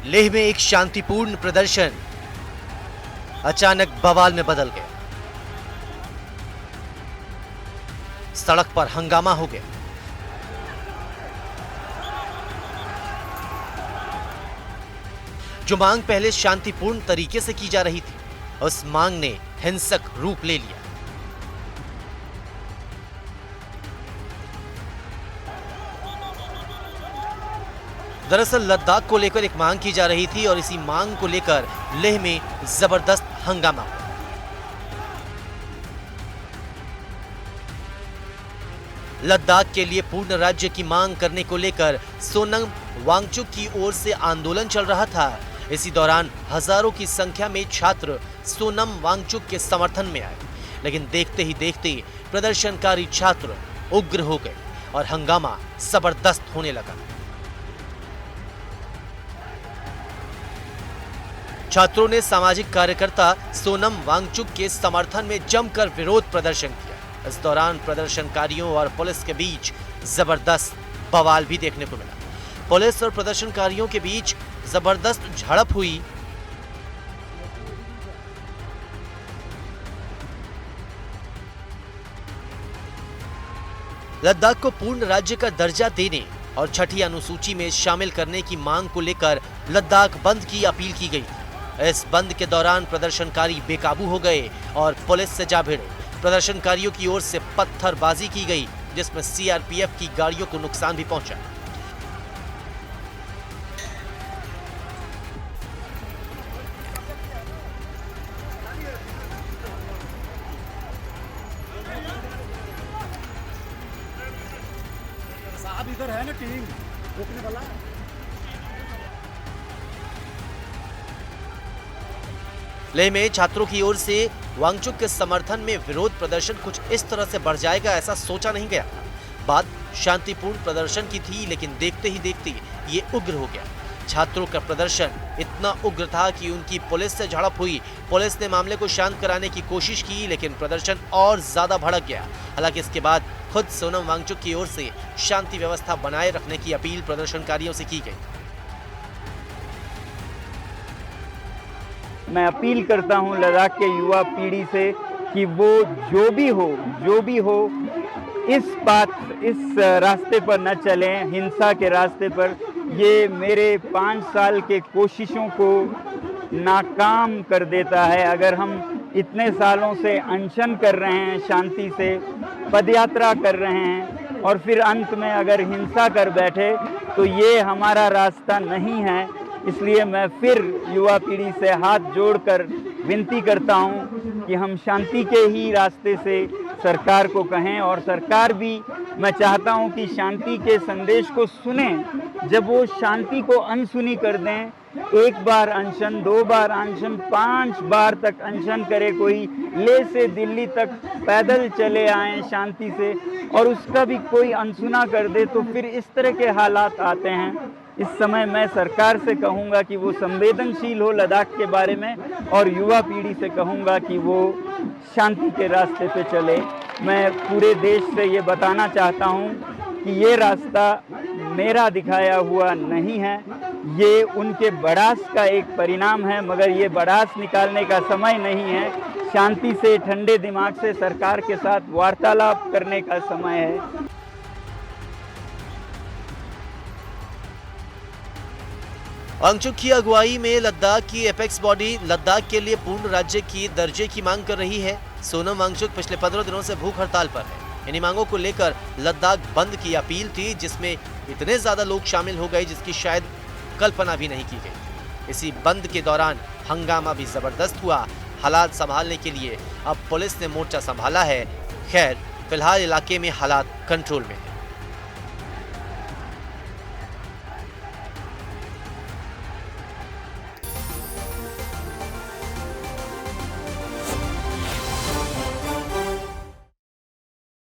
लेह में एक शांतिपूर्ण प्रदर्शन अचानक बवाल में बदल गया। सड़क पर हंगामा हो गया। जो मांग पहले शांतिपूर्ण तरीके से की जा रही थी, उस मांग ने हिंसक रूप ले लिया। दरअसल लद्दाख को लेकर एक मांग की जा रही थी और इसी मांग को लेकर लेह में जबरदस्त हंगामा हुआ। लद्दाख के लिए पूर्ण राज्य की मांग करने को लेकर सोनम वांगचुक की ओर से आंदोलन चल रहा था। इसी दौरान हजारों की संख्या में छात्र सोनम वांगचुक के समर्थन में आए, लेकिन देखते ही देखते प्रदर्शनकारी छात्र उग्र हो गए और हंगामा जबरदस्त होने लगा। छात्रों ने सामाजिक कार्यकर्ता सोनम वांगचुक के समर्थन में जमकर विरोध प्रदर्शन किया। इस दौरान प्रदर्शनकारियों और पुलिस के बीच जबरदस्त बवाल भी देखने को मिला। पुलिस और प्रदर्शनकारियों के बीच जबरदस्त झड़प हुई। लद्दाख को पूर्ण राज्य का दर्जा देने और छठी अनुसूची में शामिल करने की मांग को लेकर लद्दाख बंद की अपील की गई। इस बंद के दौरान प्रदर्शनकारी बेकाबू हो गए और पुलिस से जा भिड़े। प्रदर्शनकारियों की ओर से पत्थरबाजी की गई, जिसमें सीआरपीएफ की गाड़ियों को नुकसान भी पहुंचा। साहब इधर है ना टीम रोकने वाला। लेह में छात्रों की ओर से वांगचुक के समर्थन में विरोध प्रदर्शन कुछ इस तरह से बढ़ जाएगा, ऐसा सोचा नहीं गया था। बात शांतिपूर्ण प्रदर्शन की थी, लेकिन देखते ही देखते ये उग्र हो गया। छात्रों का प्रदर्शन इतना उग्र था कि उनकी पुलिस से झड़प हुई। पुलिस ने मामले को शांत कराने की कोशिश की, लेकिन प्रदर्शन और ज्यादा भड़क गया। हालांकि इसके बाद खुद सोनम वांगचुक की ओर से शांति व्यवस्था बनाए रखने की अपील प्रदर्शनकारियों से की गई। मैं अपील करता हूं लद्दाख के युवा पीढ़ी से कि वो जो भी हो इस रास्ते पर न चलें, हिंसा के रास्ते पर। ये मेरे 5 साल के कोशिशों को नाकाम कर देता है। अगर हम इतने सालों से अनशन कर रहे हैं, शांति से पदयात्रा कर रहे हैं और फिर अंत में अगर हिंसा कर बैठे, तो ये हमारा रास्ता नहीं है। इसलिए मैं फिर युवा पीढ़ी से हाथ जोड़कर विनती करता हूं कि हम शांति के ही रास्ते से सरकार को कहें, और सरकार भी मैं चाहता हूं कि शांति के संदेश को सुने। जब वो शांति को अनसुनी कर दें, 1 बार अनशन, 2 बार अनशन, 5 बार तक अनशन करे कोई, लेह से दिल्ली तक पैदल चले आए शांति से, और उसका भी कोई अनसुना कर दे, तो फिर इस तरह के हालात आते हैं। इस समय मैं सरकार से कहूँगा कि वो संवेदनशील हो लद्दाख के बारे में, और युवा पीढ़ी से कहूँगा कि वो शांति के रास्ते पे चले। मैं पूरे देश से ये बताना चाहता हूँ कि ये रास्ता मेरा दिखाया हुआ नहीं है, ये उनके बड़ास का एक परिणाम है, मगर ये बड़ास निकालने का समय नहीं है। शांति से, ठंडे दिमाग से सरकार के साथ वार्तालाप करने का समय है। वांगचुक की अगुवाई में लद्दाख की एपेक्स बॉडी लद्दाख के लिए पूर्ण राज्य की दर्जे की मांग कर रही है। सोनम वांगचुक पिछले 15 दिनों से भूख हड़ताल पर है। इन्हीं मांगों को लेकर लद्दाख बंद की अपील थी, जिसमें इतने ज्यादा लोग शामिल हो गए जिसकी शायद कल्पना भी नहीं की गई। इसी बंद के दौरान हंगामा भी जबरदस्त हुआ। हालात संभालने के लिए अब पुलिस ने मोर्चा संभाला है। खैर, फिलहाल इलाके में हालात कंट्रोल में है।